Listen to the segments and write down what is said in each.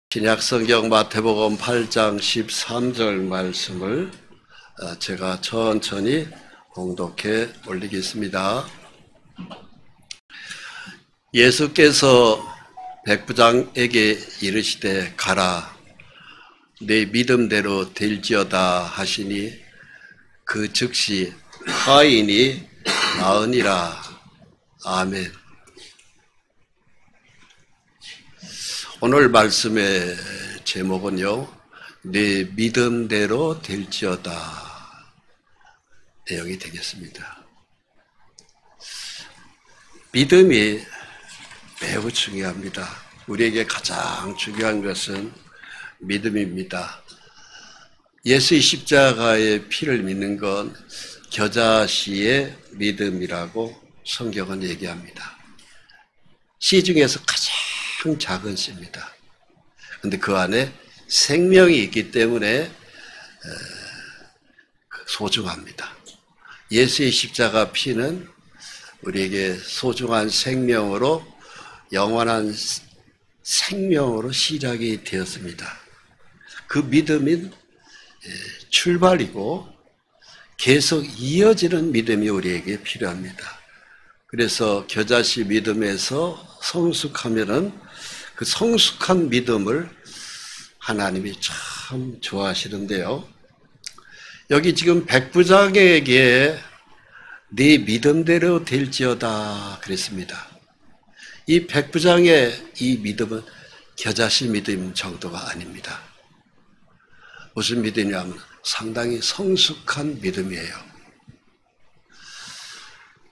신약성경 마태복음 8장 13절 말씀을 제가 천천히 봉독해 올리겠습니다. 예수께서 백부장에게 이르시되 가라, 내 믿음대로 될지어다 하시니 그 즉시 하인이 나으니라. 아멘. 오늘 말씀의 제목은요, 내 믿음대로 될지어다 내용이 되겠습니다. 믿음이 매우 중요합니다. 우리에게 가장 중요한 것은 믿음입니다. 예수의 십자가의 피를 믿는 건 겨자씨의 믿음이라고 성경은 얘기합니다. 씨 중에서 가장 작은 씨입니다. 그런데 그 안에 생명이 있기 때문에 소중합니다. 예수의 십자가 피는 우리에게 소중한 생명으로, 영원한 생명으로 시작이 되었습니다. 그 믿음은 출발이고 계속 이어지는 믿음이 우리에게 필요합니다. 그래서 겨자씨 믿음에서 성숙하면은 그 성숙한 믿음을 하나님이 참 좋아하시는데요. 여기 지금 백부장에게 네 믿음대로 될지어다 그랬습니다. 이 백부장의 이 믿음은 겨자씨 믿음 정도가 아닙니다. 무슨 믿음이냐면 상당히 성숙한 믿음이에요.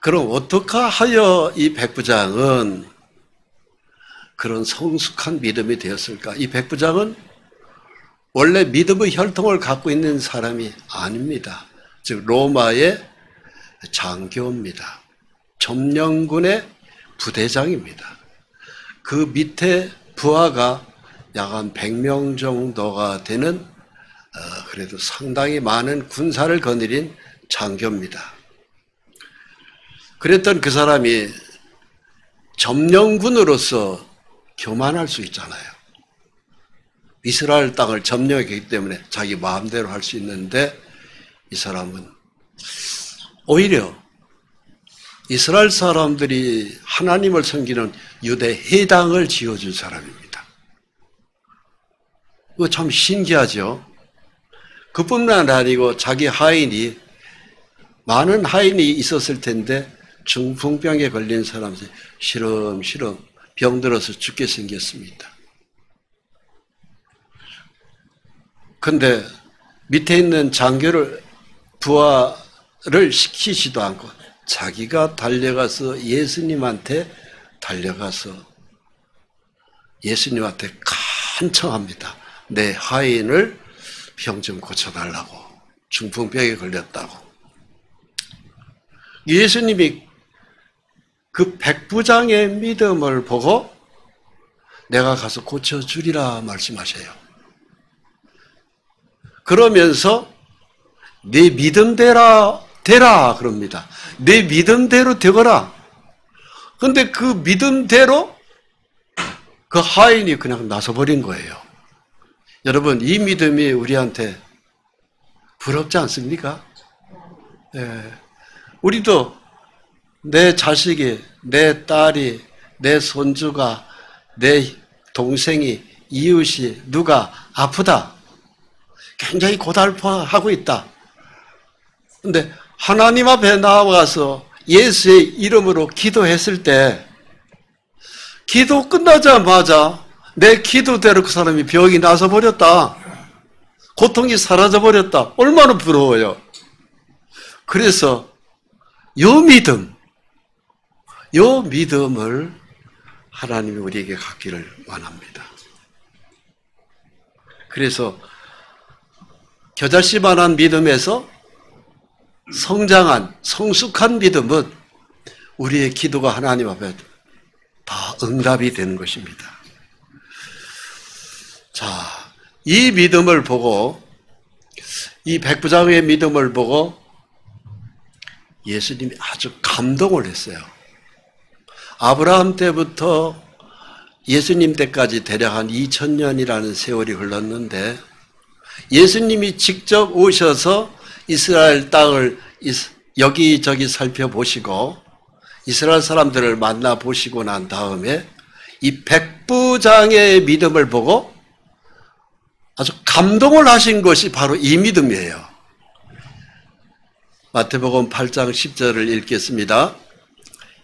그럼 어떻게 하여 이 백부장은 그런 성숙한 믿음이 되었을까? 이 백부장은 원래 믿음의 혈통을 갖고 있는 사람이 아닙니다. 즉 로마의 장교입니다. 점령군의 부대장입니다. 그 밑에 부하가 약 한 100명 정도가 되는 그래도 상당히 많은 군사를 거느린 장교입니다. 그랬던 그 사람이 점령군으로서 교만할 수 있잖아요. 이스라엘 땅을 점령했기 때문에 자기 마음대로 할 수 있는데, 이 사람은 오히려 이스라엘 사람들이 하나님을 섬기는 유대 회당을 지어준 사람입니다. 이거 참 신기하죠. 그뿐만 아니고 자기 하인이, 많은 하인이 있었을 텐데 중풍병에 걸린 사람들이 시름시름 병들어서 죽게 생겼습니다. 근데 밑에 있는 장교를, 부하를 시키지도 않고 자기가 달려가서 예수님한테 간청합니다. 내 하인을 병 좀 고쳐달라고, 중풍병에 걸렸다고. 예수님이 그 백부장의 믿음을 보고 내가 가서 고쳐주리라 말씀하셔요. 그러면서 내 믿음대로 되라 그럽니다. 내 믿음대로 되거라. 그런데 그 믿음대로 그 하인이 그냥 나서버린 거예요. 여러분, 이 믿음이 우리한테 부럽지 않습니까? 네. 우리도 내 자식이, 내 딸이, 내 손주가, 내 동생이, 이웃이 누가 아프다, 굉장히 고달파하고 있다. 그런데 하나님 앞에 나와서 예수의 이름으로 기도했을 때, 기도 끝나자마자 내 기도대로 그 사람이 병이 나서버렸다, 고통이 사라져버렸다. 얼마나 부러워요. 그래서 요 믿음을 하나님이 우리에게 갖기를 원합니다. 그래서 겨자씨만한 믿음에서 성장한 성숙한 믿음은 우리의 기도가 하나님 앞에 다 응답이 되는 것입니다. 자, 이 믿음을 보고, 이 백부장의 믿음을 보고 예수님이 아주 감동을 했어요. 아브라함 때부터 예수님 때까지 대략 한 2000년이라는 세월이 흘렀는데 예수님이 직접 오셔서 이스라엘 땅을 여기저기 살펴보시고 이스라엘 사람들을 만나보시고 난 다음에 이 백부장의 믿음을 보고 아주 감동을 하신 것이 바로 이 믿음이에요. 마태복음 8장 10절을 읽겠습니다.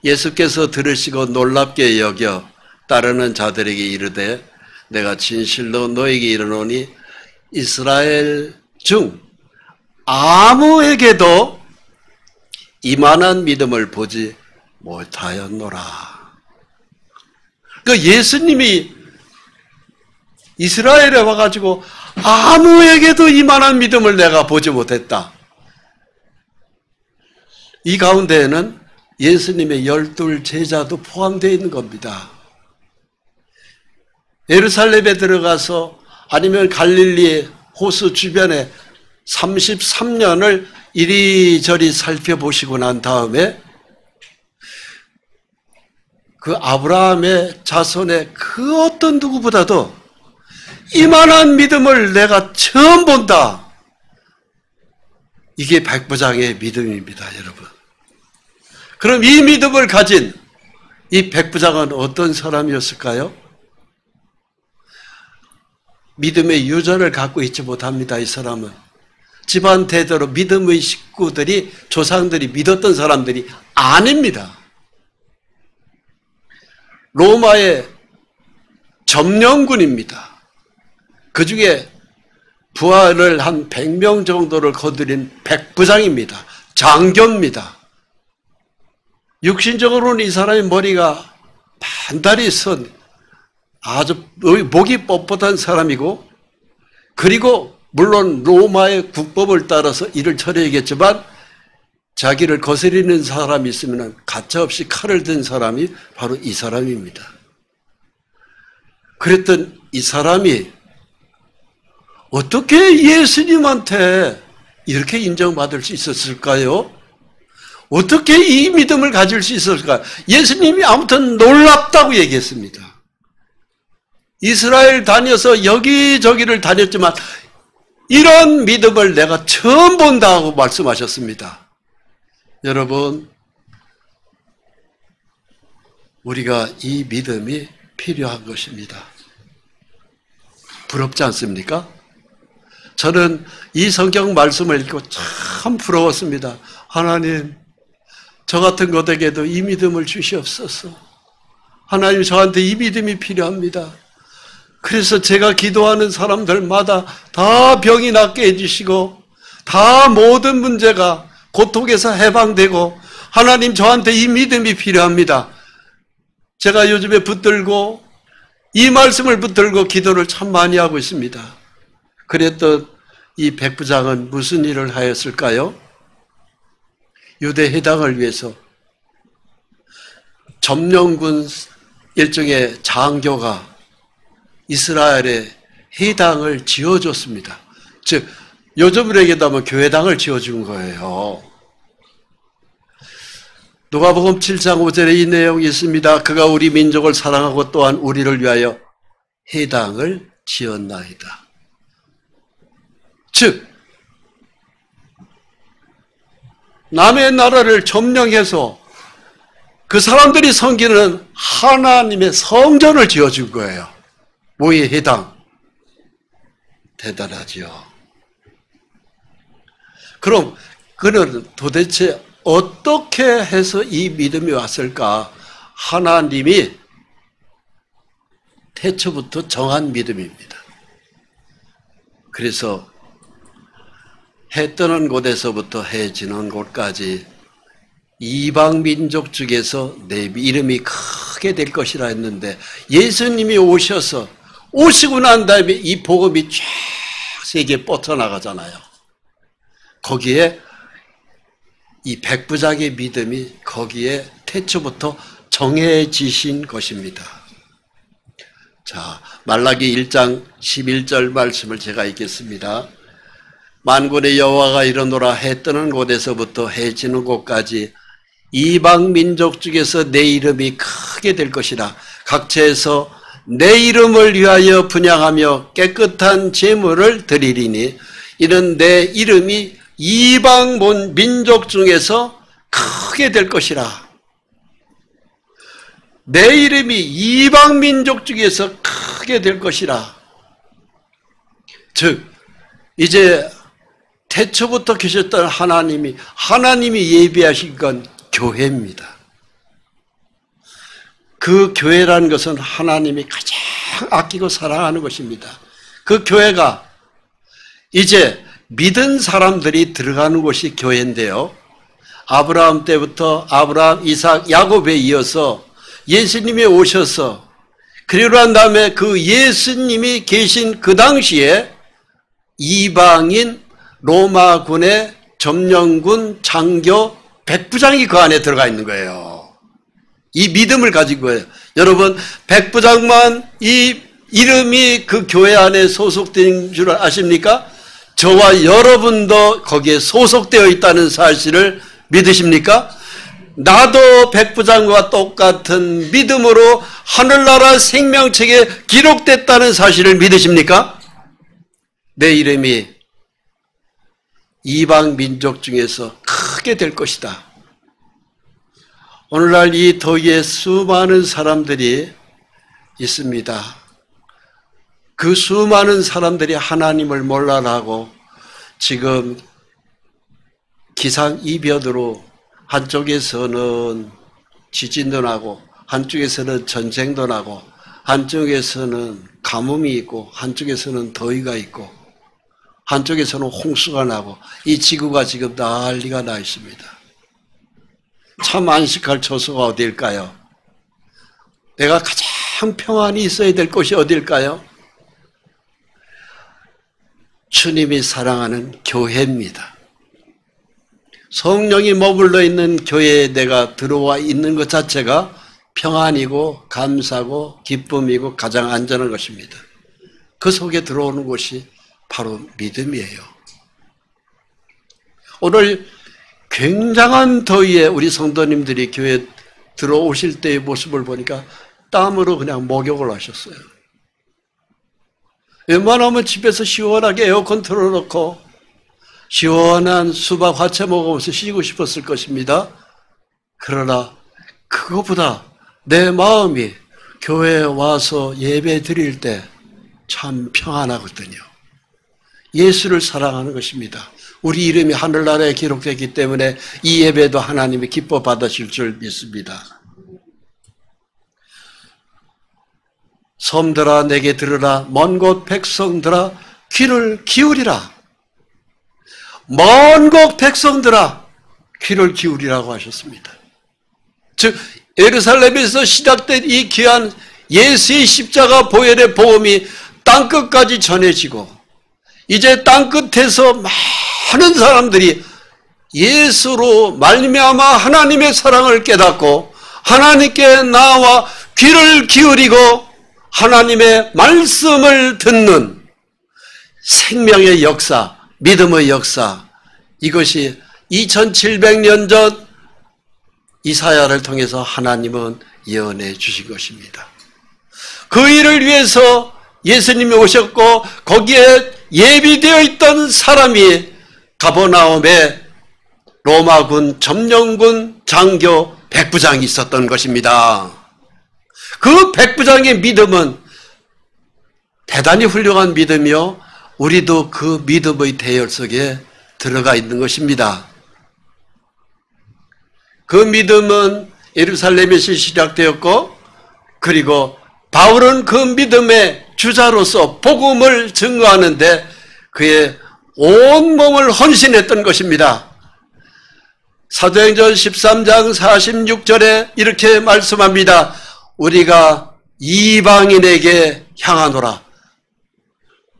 예수께서 들으시고 놀랍게 여겨 따르는 자들에게 이르되 내가 진실로 너에게 이르노니 이스라엘 중 아무에게도 이만한 믿음을 보지 못하였노라. 그러니까 예수님이 이스라엘에 와가지고 아무에게도 이만한 믿음을 내가 보지 못했다. 이 가운데에는 예수님의 12 제자도 포함되어 있는 겁니다. 예루살렘에 들어가서 아니면 갈릴리 호수 주변에 33년을 이리저리 살펴보시고 난 다음에 그 아브라함의 자손의 그 어떤 누구보다도 이만한 믿음을 내가 처음 본다. 이게 백부장의 믿음입니다, 여러분. 그럼 이 믿음을 가진 이 백부장은 어떤 사람이었을까요? 믿음의 유전을 갖고 있지 못합니다, 이 사람은. 집안 대대로 믿음의 식구들이, 조상들이 믿었던 사람들이 아닙니다. 로마의 점령군입니다. 그 중에 부하를 한 100명 정도를 거느린 백부장입니다. 장교입니다. 육신적으로는 이 사람의 머리가 반달이 선 아주 목이 뻣뻣한 사람이고, 그리고 물론 로마의 국법을 따라서 일을 처리하겠지만 자기를 거스리는 사람이 있으면 가차없이 칼을 든 사람이 바로 이 사람입니다. 그랬던 이 사람이 어떻게 예수님한테 이렇게 인정받을 수 있었을까요? 어떻게 이 믿음을 가질 수 있었을까요? 예수님이 아무튼 놀랍다고 얘기했습니다. 이스라엘 다녀서 여기저기를 다녔지만 이런 믿음을 내가 처음 본다고 말씀하셨습니다. 여러분, 우리가 이 믿음이 필요한 것입니다. 부럽지 않습니까? 저는 이 성경 말씀을 읽고 참 부러웠습니다. 하나님, 저 같은 것에게도 이 믿음을 주시옵소서. 하나님, 저한테 이 믿음이 필요합니다. 그래서 제가 기도하는 사람들마다 다 병이 낫게 해주시고 다 모든 문제가 고통에서 해방되고, 하나님, 저한테 이 믿음이 필요합니다. 제가 요즘에 붙들고 이 말씀을 붙들고 기도를 참 많이 하고 있습니다. 그랬던 이 백부장은 무슨 일을 하였을까요? 유대 해당을 위해서 점령군 일종의 장교가 이스라엘의 해당을 지어줬습니다. 즉 요즘으로 얘기하면 교회당을 지어준 거예요. 누가복음 7장 5절에 이 내용이 있습니다. 그가 우리 민족을 사랑하고 또한 우리를 위하여 해당을 지었나이다. 즉 남의 나라를 점령해서 그 사람들이 섬기는 하나님의 성전을 지어준 거예요. 모의 해당. 대단하죠. 그럼 그는 도대체 어떻게 해서 이 믿음이 왔을까? 하나님이 태초부터 정한 믿음입니다. 그래서 해 뜨는 곳에서부터 해 지는 곳까지 이방 민족 중에서 내 이름이 크게 될 것이라 했는데, 예수님이 오시고 난 다음에 이 복음이 쫙 세계에 뻗어나가잖아요. 거기에 이 백부장의 믿음이 거기에 태초부터 정해지신 것입니다. 자, 말라기 1장 11절 말씀을 제가 읽겠습니다. 만군의 여호와가 이르노라. 해 뜨는 곳에서부터 해 지는 곳까지 이방 민족 중에서 내 이름이 크게 될 것이라. 각처에서 내 이름을 위하여 분향하며 깨끗한 제물을 드리리니 이는 내 이름이 이방 민족 중에서 크게 될 것이라. 내 이름이 이방 민족 중에서 크게 될 것이라. 즉 이제 태초부터 계셨던 하나님이 예비하신 건 교회입니다. 그 교회라는 것은 하나님이 가장 아끼고 사랑하는 것입니다. 그 교회가 이제 믿은 사람들이 들어가는 곳이 교회인데요. 아브라함 때부터 아브라함, 이삭, 야곱에 이어서 예수님이 오셔서 그리고 난 다음에 그 예수님이 계신 그 당시에 이방인 로마군의 점령군 장교 백부장이 그 안에 들어가 있는 거예요. 이 믿음을 가진 거예요. 여러분, 백부장만 이 이름이 그 교회 안에 소속된 줄 아십니까? 저와 여러분도 거기에 소속되어 있다는 사실을 믿으십니까? 나도 백부장과 똑같은 믿음으로 하늘나라 생명책에 기록됐다는 사실을 믿으십니까? 내 이름이 이방 민족 중에서 크게 될 것이다. 오늘날 이 더위에 수많은 사람들이 있습니다. 그 수많은 사람들이 하나님을 몰라라고 지금 기상이변으로 한쪽에서는 지진도 나고 한쪽에서는 전쟁도 나고 한쪽에서는 가뭄이 있고 한쪽에서는 더위가 있고 한쪽에서는 홍수가 나고 이 지구가 지금 난리가 나 있습니다. 참 안식할 처소가 어디일까요? 내가 가장 평안히 있어야 될 곳이 어디일까요? 주님이 사랑하는 교회입니다. 성령이 머물러 있는 교회에 내가 들어와 있는 것 자체가 평안이고 감사고 기쁨이고 가장 안전한 것입니다. 그 속에 들어오는 곳이 바로 믿음이에요. 오늘 굉장한 더위에 우리 성도님들이 교회에 들어오실 때의 모습을 보니까 땀으로 그냥 목욕을 하셨어요. 웬만하면 집에서 시원하게 에어컨 틀어놓고 시원한 수박 화채 먹으면서 쉬고 싶었을 것입니다. 그러나 그것보다 내 마음이 교회에 와서 예배 드릴 때 참 평안하거든요. 예수를 사랑하는 것입니다. 우리 이름이 하늘나라에 기록되기 때문에 이 예배도 하나님이 기뻐 받으실 줄 믿습니다. 섬들아 내게 들으라. 먼 곳 백성들아 귀를 기울이라. 먼 곳 백성들아 귀를 기울이라고 하셨습니다. 즉 예루살렘에서 시작된 이 귀한 예수의 십자가 보혈의 복음이 땅끝까지 전해지고 이제 땅끝에서 많은 사람들이 예수로 말미암아 하나님의 사랑을 깨닫고 하나님께 나와 귀를 기울이고 하나님의 말씀을 듣는 생명의 역사, 믿음의 역사, 이것이 2700년 전 이사야를 통해서 하나님은 예언해 주신 것입니다. 그 일을 위해서 예수님이 오셨고 거기에 예비되어 있던 사람이 가버나움에 로마군 점령군 장교 백부장이 있었던 것입니다. 그 백부장의 믿음은 대단히 훌륭한 믿음이요. 우리도 그 믿음의 대열 속에 들어가 있는 것입니다. 그 믿음은 예루살렘에서 시작되었고 그리고 바울은 그 믿음의 주자로서 복음을 증거하는데 그의 온 몸을 헌신했던 것입니다. 사도행전 13장 46절에 이렇게 말씀합니다. 우리가 이방인에게 향하노라.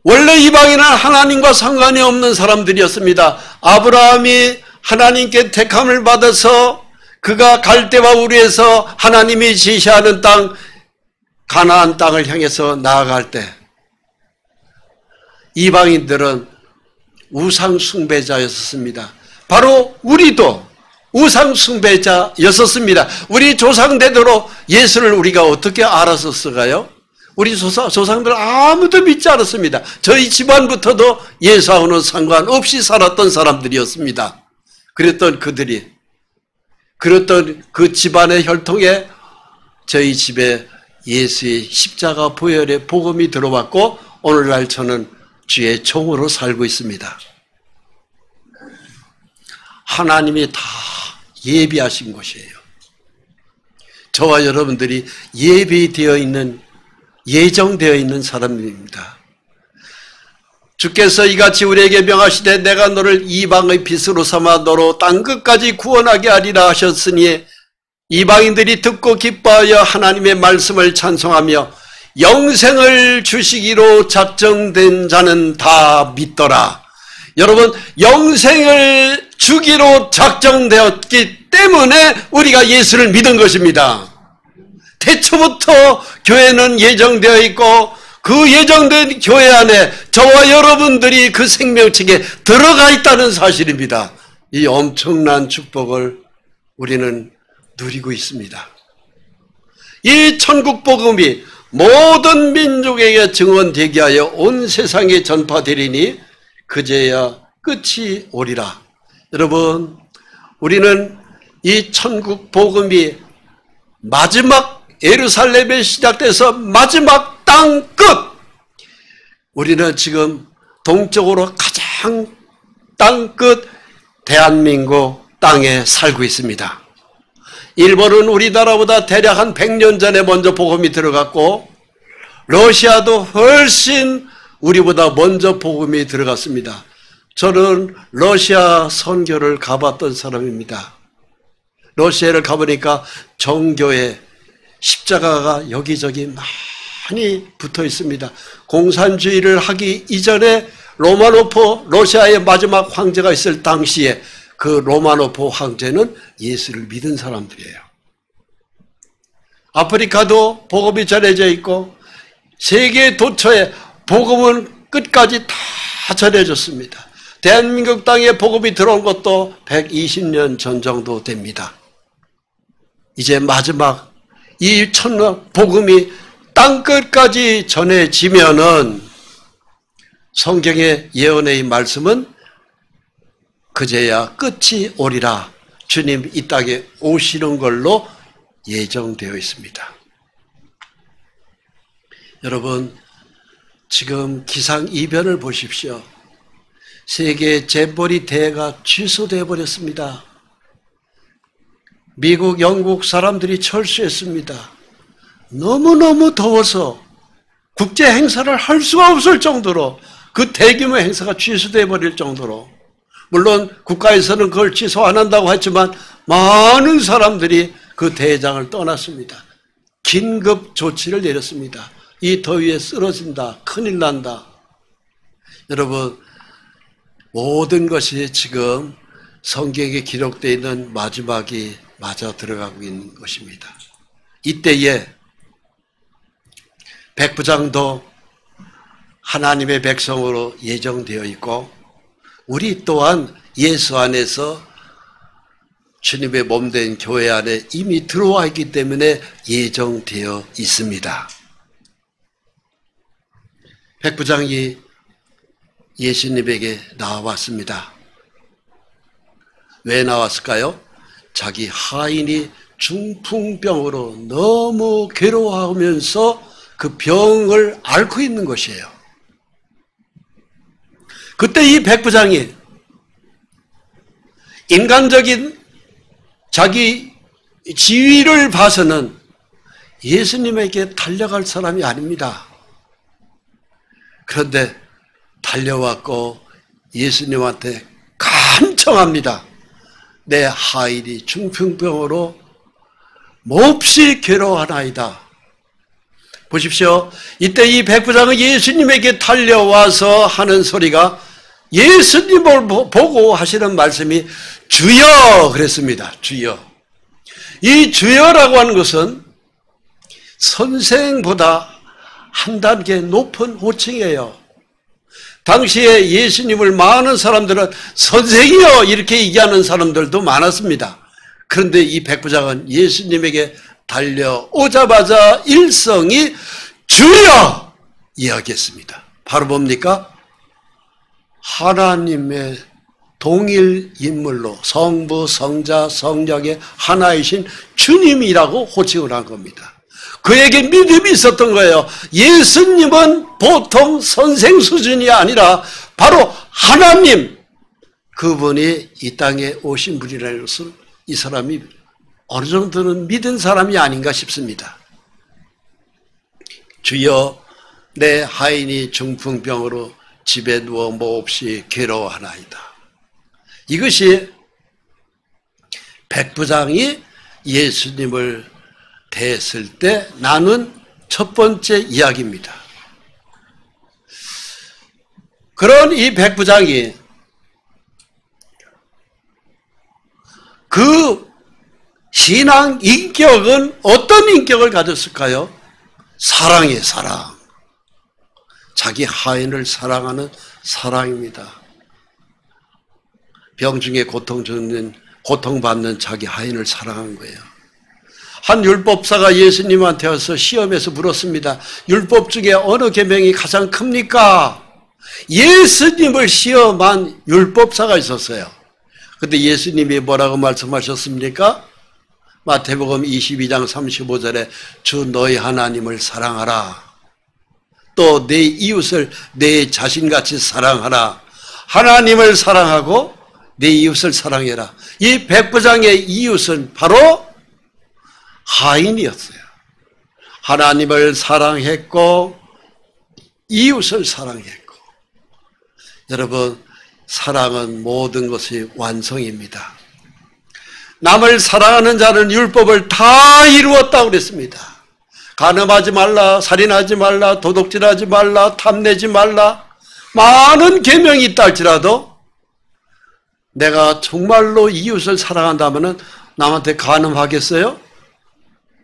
원래 이방인은 하나님과 상관이 없는 사람들이었습니다. 아브라함이 하나님께 택함을 받아서 그가 갈대와 우리에서 하나님이 지시하는 땅 가나안 땅을 향해서 나아갈 때 이방인들은 우상 숭배자였습니다. 바로 우리도 우상 숭배자였었습니다. 우리 조상대대로 예수를 우리가 어떻게 알았었을까요? 우리 조상들 아무도 믿지 않았습니다. 저희 집안부터도 예수하고는 상관없이 살았던 사람들이었습니다. 그랬던 그 집안의 혈통에 저희 집에 예수의 십자가 보혈의 복음이 들어왔고 오늘날 저는 주의 종으로 살고 있습니다. 하나님이 다 예비하신 것이에요. 저와 여러분들이 예정되어 있는 사람들입니다. 주께서 이같이 우리에게 명하시되 내가 너를 이방의 빛으로 삼아 너로 땅끝까지 구원하게 하리라 하셨으니 이방인들이 듣고 기뻐하여 하나님의 말씀을 찬송하며 영생을 주시기로 작정된 자는 다 믿더라. 여러분, 영생을 주기로 작정되었기 때문에 우리가 예수를 믿은 것입니다. 태초부터 교회는 예정되어 있고 그 예정된 교회 안에 저와 여러분들이 그 생명책에 들어가 있다는 사실입니다. 이 엄청난 축복을 우리는 누리고 있습니다. 이 천국 복음이 모든 민족에게 증언되게 하여 온 세상에 전파되리니 그제야 끝이 오리라. 여러분, 우리는 이 천국 복음이 마지막 예루살렘에 시작돼서 마지막 땅 끝, 우리는 지금 동쪽으로 가장 땅 끝 대한민국 땅에 살고 있습니다. 일본은 우리나라보다 대략 한 100년 전에 먼저 복음이 들어갔고 러시아도 훨씬 우리보다 먼저 복음이 들어갔습니다. 저는 러시아 선교를 가봤던 사람입니다. 러시아를 가보니까 정교회 십자가가 여기저기 많이 붙어 있습니다. 공산주의를 하기 이전에 로마노프 러시아의 마지막 황제가 있을 당시에 그 로마노프 황제는 예수를 믿은 사람들이에요. 아프리카도 복음이 전해져 있고 세계 도처에 복음은 끝까지 다 전해졌습니다. 대한민국 땅에 복음이 들어온 것도 120년 전 정도 됩니다. 이제 마지막 이 천국 복음이 땅끝까지 전해지면은 성경의 예언의 말씀은 그제야 끝이 오리라. 주님 이 땅에 오시는 걸로 예정되어 있습니다. 여러분, 지금 기상이변을 보십시오. 세계 잼버리 대회가 취소되어 버렸습니다. 미국, 영국 사람들이 철수했습니다. 너무너무 더워서 국제 행사를 할 수가 없을 정도로 그 대규모 행사가 취소되어 버릴 정도로, 물론 국가에서는 그걸 취소 안 한다고 했지만 많은 사람들이 그 대회장을 떠났습니다. 긴급 조치를 내렸습니다. 이 더위에 쓰러진다, 큰일 난다. 여러분, 모든 것이 지금 성경에 기록되어 있는 마지막이 맞아 들어가고 있는 것입니다. 이때에 백부장도 하나님의 백성으로 예정되어 있고 우리 또한 예수 안에서 주님의 몸된 교회 안에 이미 들어와 있기 때문에 예정되어 있습니다. 백부장이 예수님에게 나왔습니다. 왜 나왔을까요? 자기 하인이 중풍병으로 너무 괴로워하면서 그 병을 앓고 있는 것이에요. 그때 이 백부장이 인간적인 자기 지위를 봐서는 예수님에게 달려갈 사람이 아닙니다. 그런데 달려왔고 예수님한테 간청합니다. 내 하인이 중풍병으로 몹시 괴로워하나이다. 보십시오. 이때 이 백부장은 예수님에게 달려와서 하는 소리가, 예수님을 보고 하시는 말씀이 주여 그랬습니다. 주여. 이 주여라고 하는 것은 선생보다 한 단계 높은 호칭이에요. 당시에 예수님을 많은 사람들은 선생이여 이렇게 얘기하는 사람들도 많았습니다. 그런데 이 백부장은 예수님에게 달려오자마자 일성이 주여 이야기했습니다. 바로 뭡니까? 하나님의 동일 인물로 성부, 성자, 성령의 하나이신 주님이라고 호칭을 한 겁니다. 그에게 믿음이 있었던 거예요. 예수님은 보통 선생 수준이 아니라 바로 하나님, 그분이 이 땅에 오신 분이라는 것을 이 사람이 어느 정도는 믿은 사람이 아닌가 싶습니다. 주여, 내 하인이 중풍병으로 집에 누워 몹시 괴로워하나이다. 이것이 백부장이 예수님을 대했을 때 나눈 첫 번째 이야기입니다. 그런 이 백부장이 그 신앙 인격은 어떤 인격을 가졌을까요? 사랑이에요, 사랑. 자기 하인을 사랑하는 사랑입니다. 병중에 고통받는 자기 하인을 사랑한 거예요. 한 율법사가 예수님한테 와서 시험에서 물었습니다. 율법 중에 어느 계명이 가장 큽니까? 예수님을 시험한 율법사가 있었어요. 근데 예수님이 뭐라고 말씀하셨습니까? 마태복음 22장 35절에 주 너희 하나님을 사랑하라. 또 내 이웃을 내 자신같이 사랑하라. 하나님을 사랑하고 내 이웃을 사랑해라. 이 백부장의 이웃은 바로 하인이었어요. 하나님을 사랑했고 이웃을 사랑했고. 여러분, 사랑은 모든 것이 완성입니다. 남을 사랑하는 자는 율법을 다 이루었다고 그랬습니다. 간음하지 말라, 살인하지 말라, 도둑질하지 말라, 탐내지 말라, 많은 계명이 있다 할지라도 내가 정말로 이웃을 사랑한다면 남한테 간음하겠어요?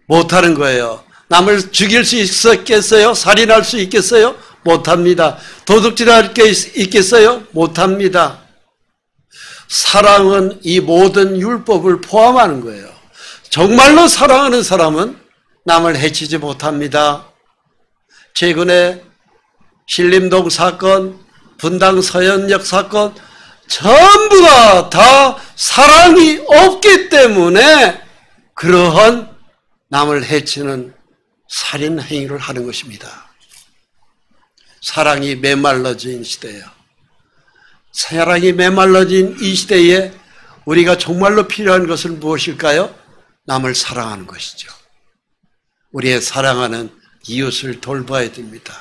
못하는 거예요. 남을 죽일 수 있겠어요? 살인할 수 있겠어요? 못합니다. 도둑질할 게 있겠어요? 못합니다. 사랑은 이 모든 율법을 포함하는 거예요. 정말로 사랑하는 사람은 남을 해치지 못합니다. 최근에 신림동 사건, 분당 서현역 사건 전부가 다 사랑이 없기 때문에 그러한 남을 해치는 살인 행위를 하는 것입니다. 사랑이 메말라진 시대예요. 사랑이 메말라진 이 시대에 우리가 정말로 필요한 것은 무엇일까요? 남을 사랑하는 것이죠. 우리의 사랑하는 이웃을 돌봐야 됩니다.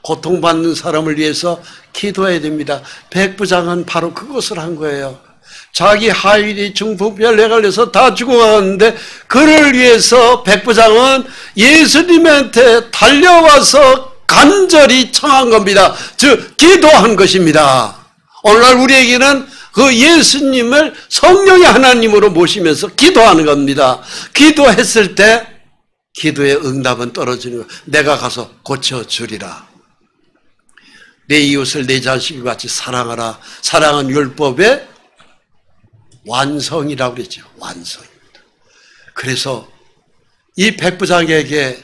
고통받는 사람을 위해서 기도해야 됩니다. 백부장은 바로 그것을 한 거예요. 자기 하인이 중풍병에 걸려서 다 죽어가는데 그를 위해서 백부장은 예수님한테 달려와서 간절히 청한 겁니다. 즉 기도한 것입니다. 오늘날 우리에게는 그 예수님을 성령의 하나님으로 모시면서 기도하는 겁니다. 기도했을 때 기도의 응답은 떨어지는 거예요. 내가 가서 고쳐주리라. 내 이웃을 내 자식과 같이 사랑하라. 사랑은 율법의 완성이라고 그랬죠. 완성입니다. 그래서 이 백부장에게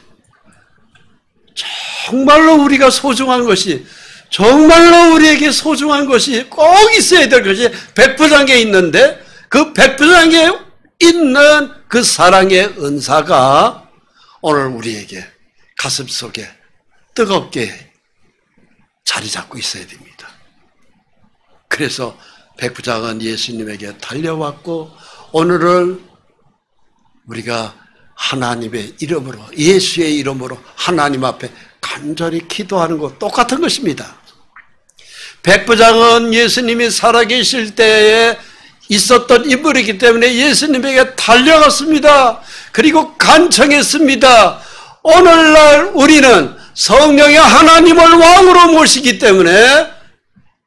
정말로 우리가 소중한 것이, 정말로 우리에게 소중한 것이 꼭 있어야 될 것이 백부장에 있는데, 그 백부장에 있는 그 사랑의 은사가 오늘 우리에게 가슴속에 뜨겁게 자리 잡고 있어야 됩니다. 그래서 백부장은 예수님에게 달려왔고, 오늘은 우리가 하나님의 이름으로, 예수의 이름으로 하나님 앞에 간절히 기도하는 것 똑같은 것입니다. 백부장은 예수님이 살아계실 때에 있었던 인물이기 때문에 예수님에게 달려갔습니다. 그리고 간청했습니다. 오늘날 우리는 성령의 하나님을 왕으로 모시기 때문에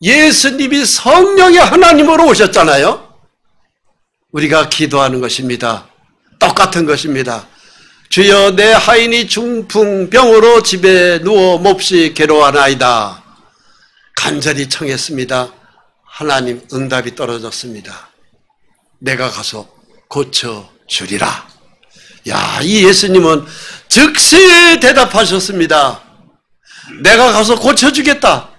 예수님이 성령의 하나님으로 오셨잖아요. 우리가 기도하는 것입니다. 똑같은 것입니다. 주여 내 하인이 중풍병으로 집에 누워 몹시 괴로워하나이다. 간절히 청했습니다. 하나님 응답이 떨어졌습니다. 내가 가서 고쳐주리라. 야, 이 예수님은 즉시 대답하셨습니다. 내가 가서 고쳐주겠다.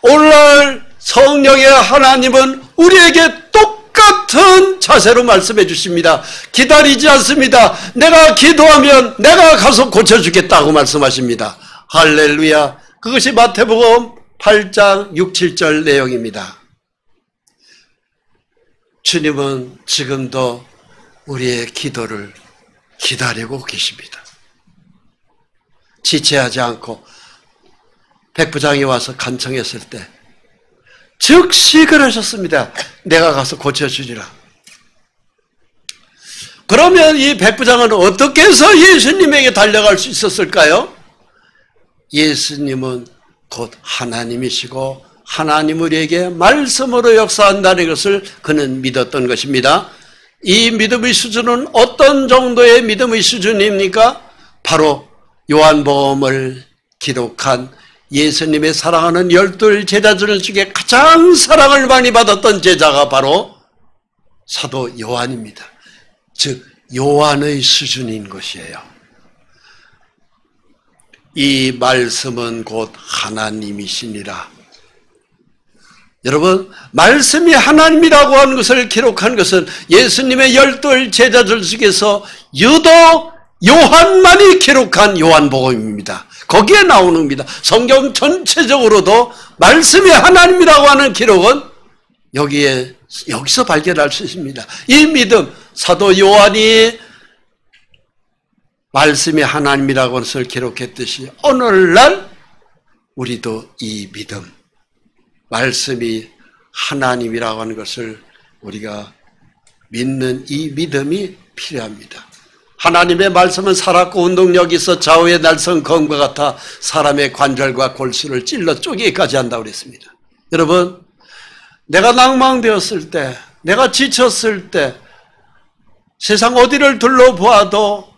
오늘날 성령의 하나님은 우리에게 똑같은 자세로 말씀해 주십니다. 기다리지 않습니다. 내가 기도하면 내가 가서 고쳐주겠다고 말씀하십니다. 할렐루야. 그것이 마태복음 8장 6, 7절 내용입니다. 주님은 지금도 우리의 기도를 기다리고 계십니다. 지체하지 않고 백부장이 와서 간청했을 때 즉시 그러셨습니다. 내가 가서 고쳐주리라. 그러면 이 백부장은 어떻게 해서 예수님에게 달려갈 수 있었을까요? 예수님은 곧 하나님이시고 하나님 우리에게 말씀으로 역사한다는 것을 그는 믿었던 것입니다. 이 믿음의 수준은 어떤 정도의 믿음의 수준입니까? 바로 요한복음을 기록한 예수님의 사랑하는 12 제자들 중에 가장 사랑을 많이 받았던 제자가 바로 사도 요한입니다. 즉 요한의 수준인 것이에요. 이 말씀은 곧 하나님이시니라. 여러분, 말씀이 하나님이라고 하는 것을 기록한 것은 예수님의 12 제자들 중에서 유독 요한만이 기록한 요한복음입니다. 거기에 나오는 겁니다. 성경 전체적으로도 말씀이 하나님이라고 하는 기록은 여기서 발견할 수 있습니다. 이 믿음, 사도 요한이 말씀이 하나님이라고 하는 것을 기록했듯이 오늘날 우리도 이 믿음, 말씀이 하나님이라고 하는 것을 우리가 믿는 이 믿음이 필요합니다. 하나님의 말씀은 살았고 운동력이 있어 좌우의 날선 검과 같아 사람의 관절과 골수를 찔러 쪼개기까지 한다고 그랬습니다. 여러분, 내가 낭망되었을 때, 내가 지쳤을 때, 세상 어디를 둘러보아도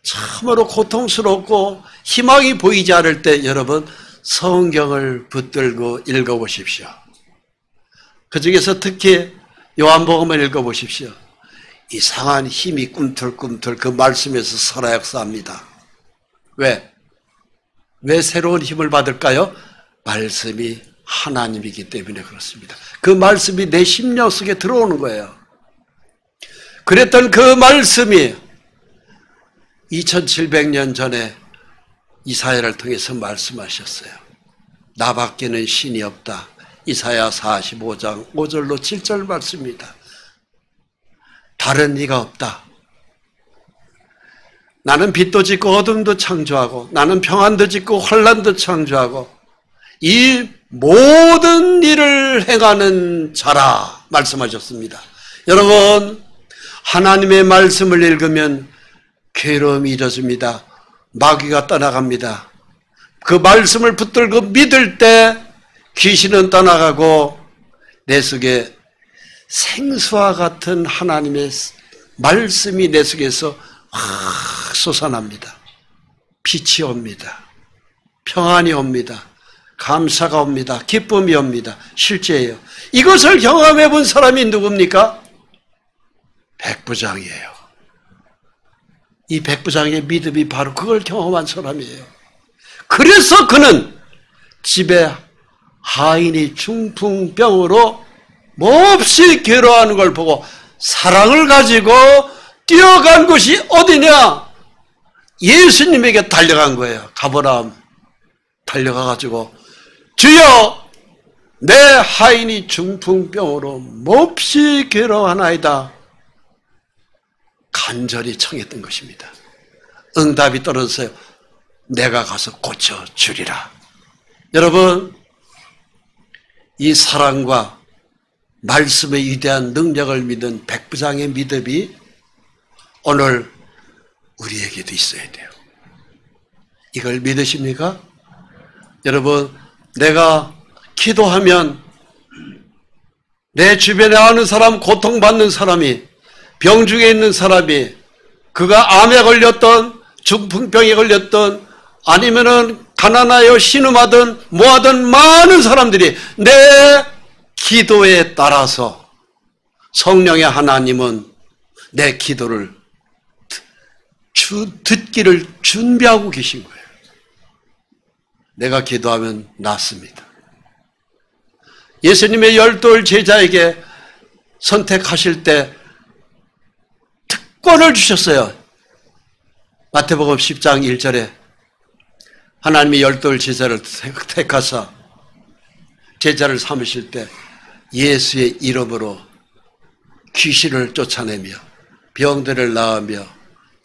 참으로 고통스럽고 희망이 보이지 않을 때 여러분 성경을 붙들고 읽어보십시오. 그 중에서 특히 요한복음을 읽어보십시오. 이상한 힘이 꿈틀꿈틀 그 말씀에서 살아 역사합니다. 왜 새로운 힘을 받을까요? 말씀이 하나님이기 때문에 그렇습니다. 그 말씀이 내 심령 속에 들어오는 거예요. 그랬던 그 말씀이 2700년 전에 이사야를 통해서 말씀하셨어요. 나밖에는 신이 없다. 이사야 45장 5절로 7절 말씀입니다. 다른 이가 없다. 나는 빛도 짓고 어둠도 창조하고 나는 평안도 짓고 혼란도 창조하고 이 모든 일을 행하는 자라 말씀하셨습니다. 여러분, 하나님의 말씀을 읽으면 괴로움이 잊어집니다. 마귀가 떠나갑니다. 그 말씀을 붙들고 믿을 때 귀신은 떠나가고 내 속에 생수와 같은 하나님의 말씀이 내 속에서 확 솟아납니다. 빛이 옵니다. 평안이 옵니다. 감사가 옵니다. 기쁨이 옵니다. 실제예요. 이것을 경험해 본 사람이 누굽니까? 백부장이에요. 이 백부장의 믿음이 바로 그걸 경험한 사람이에요. 그래서 그는 집에 하인이 중풍병으로 몹시 괴로워하는 걸 보고 사랑을 가지고 뛰어간 곳이 어디냐? 예수님에게 달려간 거예요. 가버나움 달려가가지고 주여 내 하인이 중풍병으로 몹시 괴로워하나이다. 간절히 청했던 것입니다. 응답이 떨어졌어요. 내가 가서 고쳐주리라. 여러분, 이 사랑과 말씀의 위대한 능력을 믿은 백부장의 믿음이 오늘 우리에게도 있어야 돼요. 이걸 믿으십니까? 여러분, 내가 기도하면 내 주변에 아는 사람, 고통받는 사람이, 병 중에 있는 사람이 그가 암에 걸렸던, 중풍병에 걸렸던, 아니면은 가난하여 신음하던 뭐하던 많은 사람들이 내 기도에 따라서 성령의 하나님은 내 기도를 듣기를 준비하고 계신 거예요. 내가 기도하면 낫습니다. 예수님의 12 제자에게 선택하실 때 특권을 주셨어요. 마태복음 10장 1절에 하나님이 12 제자를 택하사 제자를 삼으실 때 예수의 이름으로 귀신을 쫓아내며 병들을 나으며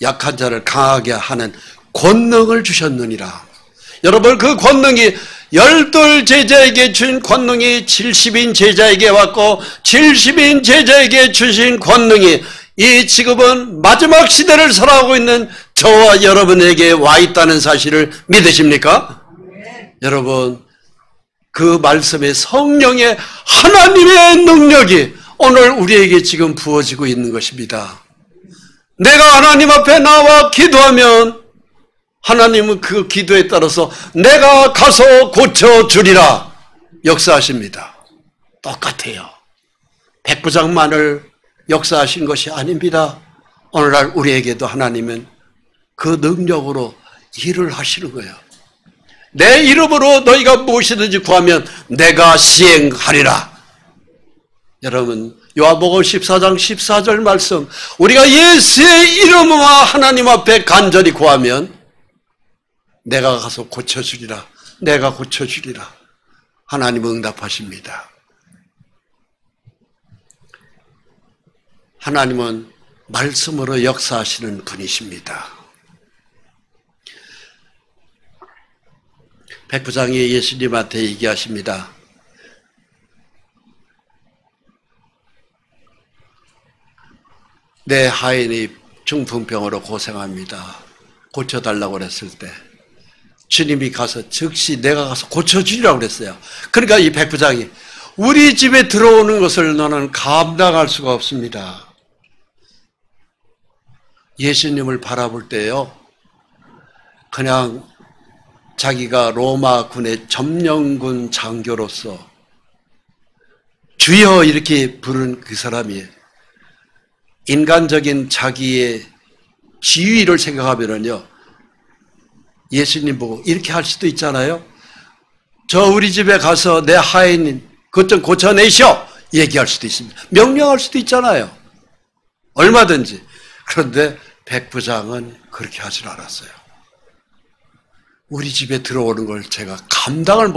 약한 자를 강하게 하는 권능을 주셨느니라. 여러분, 그 권능이 12 제자에게 준 권능이 70인 제자에게 왔고 70인 제자에게 주신 권능이 이 지금은 마지막 시대를 살아가고 있는 저와 여러분에게 와 있다는 사실을 믿으십니까? 네. 여러분, 그 말씀의 성령의 하나님의 능력이 오늘 우리에게 지금 부어지고 있는 것입니다. 내가 하나님 앞에 나와 기도하면 하나님은 그 기도에 따라서 내가 가서 고쳐주리라 역사하십니다. 똑같아요. 백부장만을 역사하신 것이 아닙니다. 오늘날 우리에게도 하나님은 그 능력으로 일을 하시는 거예요. 내 이름으로 너희가 무엇이든지 구하면 내가 시행하리라. 여러분, 요한복음 14장 14절 말씀, 우리가 예수의 이름으로 하나님 앞에 간절히 구하면 내가 가서 고쳐주리라. 내가 고쳐주리라. 하나님은 응답하십니다. 하나님은 말씀으로 역사하시는 분이십니다. 백부장이 예수님한테 얘기하십니다. 내 하인이 중풍병으로 고생합니다. 고쳐달라고 그랬을 때 주님이 가서 즉시 내가 가서 고쳐주리라고 그랬어요. 그러니까 이 백부장이 우리 집에 들어오는 것을 너는 감당할 수가 없습니다. 예수님을 바라볼 때요, 그냥 자기가 로마 군의 점령군 장교로서 주여 이렇게 부른 그 사람이 인간적인 자기의 지위를 생각하면은요, 예수님 보고 이렇게 할 수도 있잖아요. 저 우리 집에 가서 내 하인 그것 좀 고쳐내시오 얘기할 수도 있습니다. 명령할 수도 있잖아요. 얼마든지. 그런데 백부장은 그렇게 하질 않았어요. 우리 집에 들어오는 걸 제가 감당을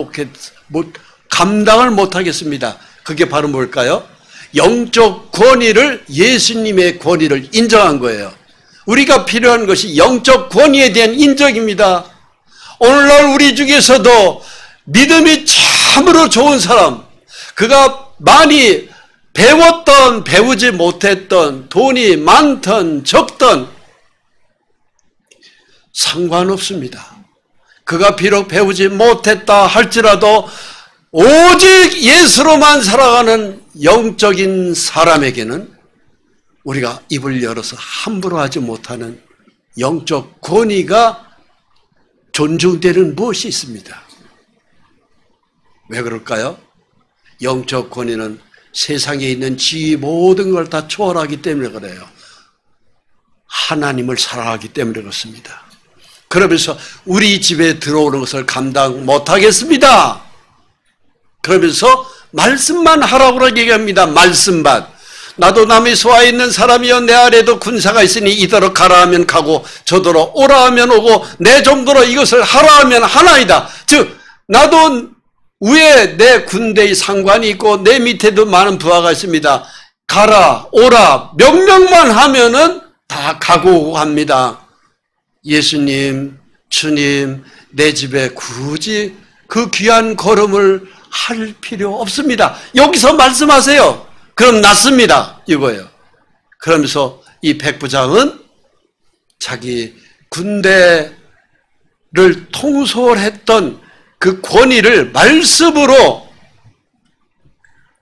못하겠습니다. 그게 바로 뭘까요? 영적 권위를, 예수님의 권위를 인정한 거예요. 우리가 필요한 것이 영적 권위에 대한 인정입니다. 오늘날 우리 중에서도 믿음이 참으로 좋은 사람, 그가 많이 배웠던 배우지 못했던, 돈이 많던 적던 상관없습니다. 그가 비록 배우지 못했다 할지라도 오직 예수로만 살아가는 영적인 사람에게는 우리가 입을 열어서 함부로 하지 못하는 영적 권위가 존중되는 무엇이 있습니다. 왜 그럴까요? 영적 권위는 세상에 있는 지위 모든 걸 다 초월하기 때문에 그래요. 하나님을 사랑하기 때문에 그렇습니다. 그러면서 우리 집에 들어오는 것을 감당 못하겠습니다. 그러면서 말씀만 하라고 얘기합니다. 말씀만. 나도 남의 소아에 있는 사람이여 내 아래도 군사가 있으니 이더러 가라 하면 가고 저더러 오라 하면 오고 내 정도로 이것을 하라 하면 하나이다. 즉 나도 위에 내 군대의 상관이 있고 내 밑에도 많은 부하가 있습니다. 가라 오라 명령만 하면은 다 가고 오고 합니다. 예수님, 주님, 내 집에 굳이 그 귀한 걸음을 할 필요 없습니다. 여기서 말씀하세요. 그럼 낫습니다. 이거예요. 그러면서 이 백부장은 자기 군대를 통솔했던 그 권위를 말씀으로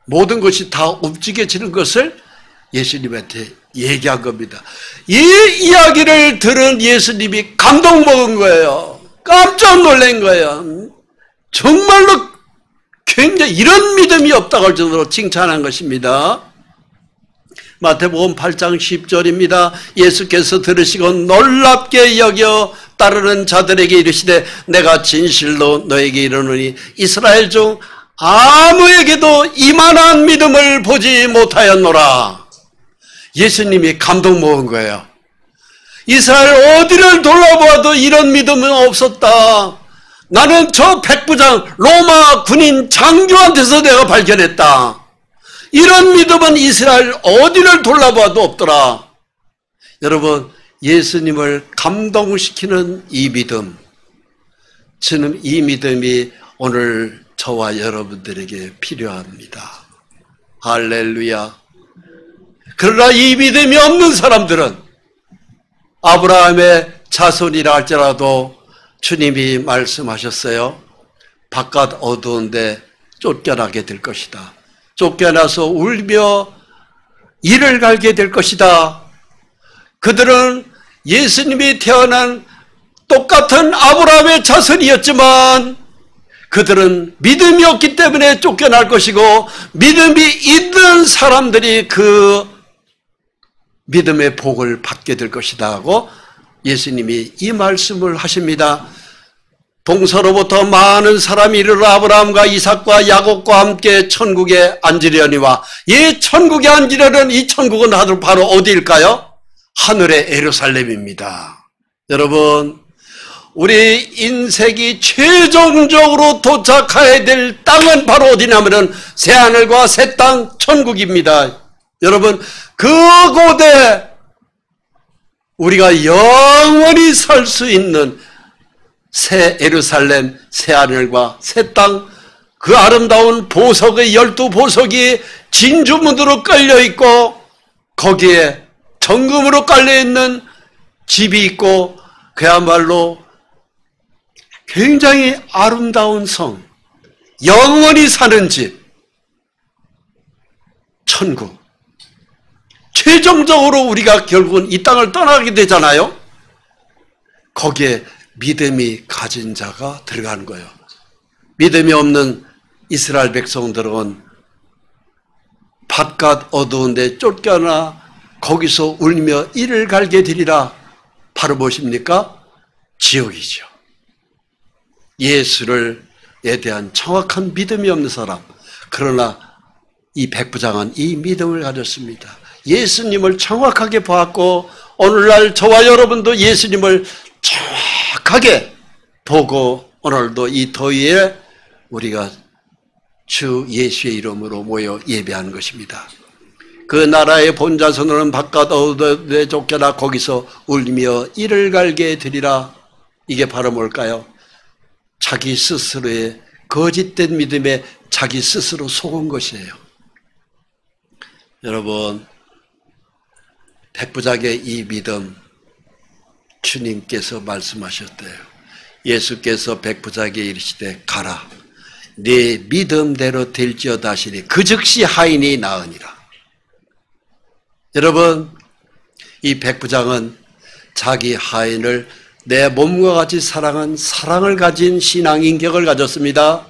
모든 것이 다 움직여지는 것을 예수님한테 얘기한 겁니다. 이 이야기를 들은 예수님이 감동 먹은 거예요. 깜짝 놀란 거예요. 정말로 굉장히 이런 믿음이 없다고 할 정도로 칭찬한 것입니다. 마태복음 8장 10절입니다. 예수께서 들으시고 놀랍게 여겨 따르는 자들에게 이르시되 내가 진실로 너에게 이르노니 이스라엘 중 아무에게도 이만한 믿음을 보지 못하였노라. 예수님이 감동 먹은 거예요. 이스라엘 어디를 돌아보아도 이런 믿음은 없었다. 나는 저 백부장 로마 군인 장교한테서 내가 발견했다. 이런 믿음은 이스라엘 어디를 돌아봐도 없더라. 여러분, 예수님을 감동시키는 이 믿음, 저는 이 믿음이 오늘 저와 여러분들에게 필요합니다. 할렐루야. 그러나 이 믿음이 없는 사람들은 아브라함의 자손이라 할지라도 주님이 말씀하셨어요. 바깥 어두운데 쫓겨나게 될 것이다. 쫓겨나서 울며 이를 갈게 될 것이다. 그들은 예수님이 태어난 똑같은 아브라함의 자손이었지만 그들은 믿음이 없기 때문에 쫓겨날 것이고 믿음이 있는 사람들이 그 믿음의 복을 받게 될 것이다 하고 예수님이 이 말씀을 하십니다. 동서로부터 많은 사람이 이르러 아브라함과 이삭과 야곱과 함께 천국에 앉으려니와 이 천국에 앉으려는 이 천국은 바로 어디일까요? 하늘의 예루살렘입니다. 여러분, 우리 인생이 최종적으로 도착해야 될 땅은 바로 어디냐면 새하늘과 새 땅 천국입니다. 여러분, 그곳에 우리가 영원히 살 수 있는 새 예루살렘, 새 하늘과 새 땅, 그 아름다운 보석의 12보석이 진주문으로 깔려있고 거기에 정금으로 깔려있는 집이 있고 그야말로 굉장히 아름다운 성, 영원히 사는 집, 천국. 최종적으로 우리가 결국은 이 땅을 떠나게 되잖아요. 거기에 믿음이 가진 자가 들어가는 거예요. 믿음이 없는 이스라엘 백성들은 바깥 어두운 데 쫓겨나 거기서 울며 이를 갈게 되리라. 바로 무엇입니까? 지옥이죠. 예수에 대한 정확한 믿음이 없는 사람. 그러나 이 백부장은 이 믿음을 가졌습니다. 예수님을 정확하게 보았고 오늘날 저와 여러분도 예수님을 정확하게 보고 오늘도 이 더위에 우리가 주 예수의 이름으로 모여 예배하는 것입니다. 그 나라의 본자손으로는 바깥 어두에 쫓겨나 거기서 울며 이를 갈게 되리라. 이게 바로 뭘까요? 자기 스스로의 거짓된 믿음에 자기 스스로 속은 것이에요. 여러분, 백부장의 이 믿음 주님께서 말씀하셨대요. 예수께서 백부장에게 이르시되 가라. 네 믿음대로 될지어다 하시니 그 즉시 하인이 나으니라. 여러분, 이 백부장은 자기 하인을 내 몸과 같이 사랑한 사랑을 가진 신앙 인격을 가졌습니다.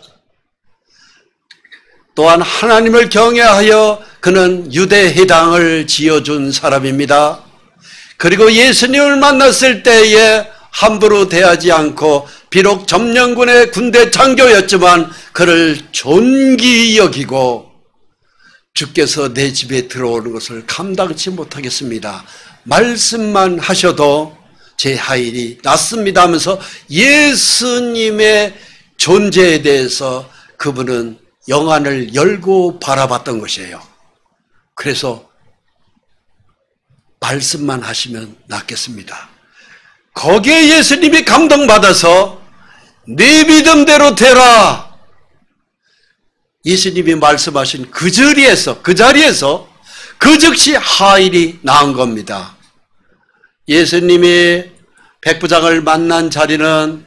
또한 하나님을 경외하여 그는 유대 회당을 지어준 사람입니다. 그리고 예수님을 만났을 때에 함부로 대하지 않고 비록 점령군의 군대 장교였지만 그를 존귀 여기고 주께서 내 집에 들어오는 것을 감당치 못하겠습니다. 말씀만 하셔도 제 하인이 낫습니다 하면서 예수님의 존재에 대해서 그분은 영안을 열고 바라봤던 것이에요. 그래서 말씀만 하시면 낫겠습니다. 거기에 예수님이 감동받아서 네 믿음대로 되라. 예수님이 말씀하신 그 자리에서 그 즉시 하인이 나은 겁니다. 예수님이 백부장을 만난 자리는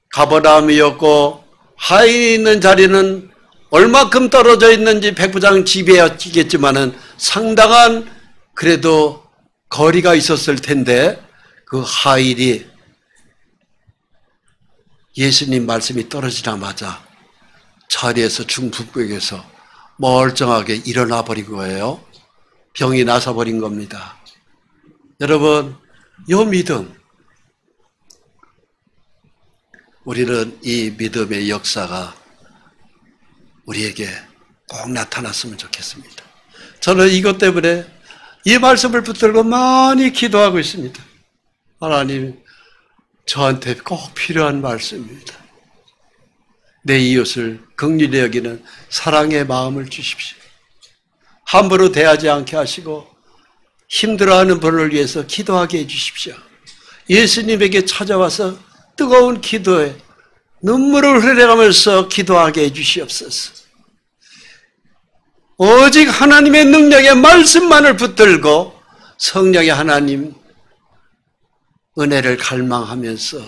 가버나움이었고 하인이 있는 자리는 얼마큼 떨어져 있는지 백부장 집이었겠지만은 상당한 그래도 거리가 있었을 텐데 그 하일이 예수님 말씀이 떨어지자마자 자리에서 중풍병에서 멀쩡하게 일어나 버린 거예요. 병이 나서 버린 겁니다. 여러분, 이 믿음, 우리는 이 믿음의 역사가 우리에게 꼭 나타났으면 좋겠습니다. 저는 이것 때문에 이 말씀을 붙들고 많이 기도하고 있습니다. 하나님, 저한테 꼭 필요한 말씀입니다. 내 이웃을 긍휼히 여기는 사랑의 마음을 주십시오. 함부로 대하지 않게 하시고 힘들어하는 분을 위해서 기도하게 해주십시오. 예수님에게 찾아와서 뜨거운 기도에 눈물을 흘려가면서 기도하게 해주시옵소서. 오직 하나님의 능력의 말씀만을 붙들고 성령의 하나님 은혜를 갈망하면서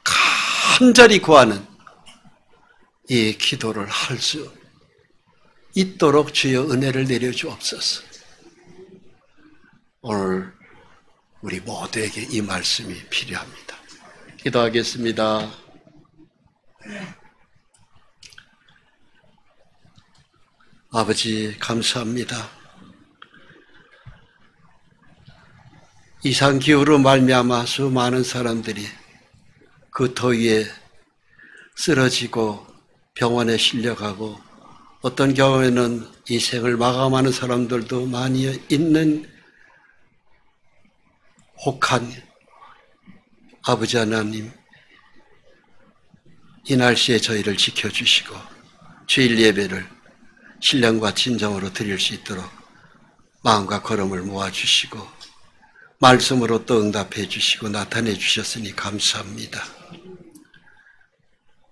간절히 구하는 이 기도를 할 수 있도록 주여 은혜를 내려주옵소서. 오늘 우리 모두에게 이 말씀이 필요합니다. 기도하겠습니다. 아버지, 감사합니다. 이상기후로 말미암아 수많은 사람들이 그 더위에 쓰러지고 병원에 실려가고 어떤 경우에는 이 생을 마감하는 사람들도 많이 있는 혹한 아버지 하나님, 이 날씨에 저희를 지켜주시고 주일 예배를 신령과 진정으로 드릴 수 있도록 마음과 걸음을 모아주시고 말씀으로 또 응답해 주시고 나타내 주셨으니 감사합니다.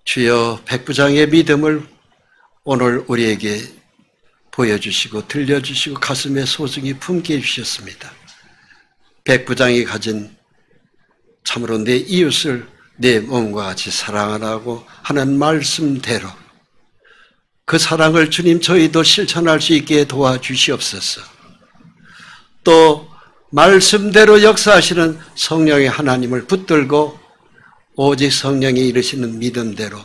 주여, 백부장의 믿음을 오늘 우리에게 보여주시고 들려주시고 가슴에 소중히 품게 해주셨습니다. 백부장이 가진 참으로 내 이웃을 내 몸과 같이 사랑하라고 하는 말씀대로 그 사랑을 주님 저희도 실천할 수 있게 도와주시옵소서. 또 말씀대로 역사하시는 성령의 하나님을 붙들고 오직 성령이 이르시는 믿음대로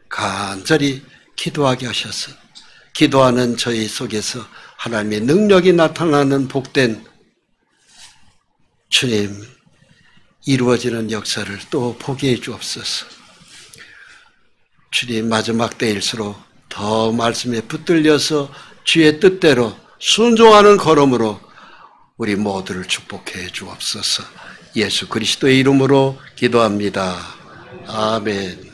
간절히 기도하게 하셔서 기도하는 저희 속에서 하나님의 능력이 나타나는 복된 주님 이루어지는 역사를 또 보게 해 주옵소서. 주님, 마지막 때일수록 더 말씀에 붙들려서 주의 뜻대로 순종하는 걸음으로 우리 모두를 축복해 주옵소서. 예수 그리스도의 이름으로 기도합니다. 아멘.